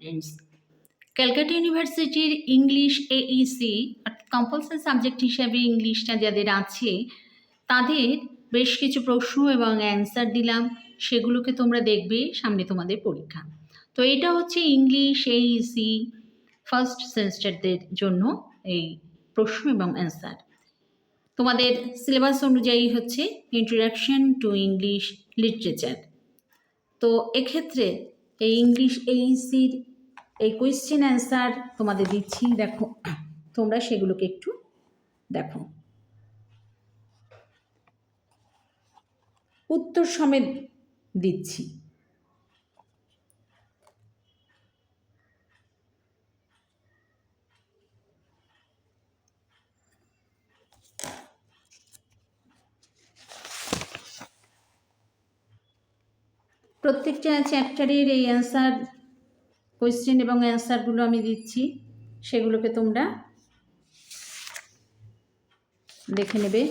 Students, Calcutta ইউনিভার্সিটির English AEC compulsory subject হিসাবে ইংলিশটা যাদের আছে তাদের বেশ কিছু প্রশ্ন এবং অ্যান্সার দিলাম, সেগুলোকে তোমরা দেখবে সামনে তোমাদের পরীক্ষা। তো এটা হচ্ছে ইংলিশ AEC ফার্স্ট সেমিস্টারদের জন্য এই প্রশ্ন এবং অ্যান্সার। তোমাদের সিলেবাস অনুযায়ী হচ্ছে ইন্ট্রোডাকশন টু ইংলিশ লিটারেচার। তো এক্ষেত্রে এই ইংলিশ AECর এই কোয়েশ্চেন অ্যান্সার তোমাদের দিচ্ছি, দেখো তোমরা সেগুলোকে একটু দেখো। উত্তর সমেত দিচ্ছি। প্রত্যেকটা চ্যাপ্টারের এই অ্যান্সার কোয়েশ্চেন এবং অ্যান্সারগুলো আমি দিচ্ছি, সেগুলোকে তোমরা দেখে নেবে।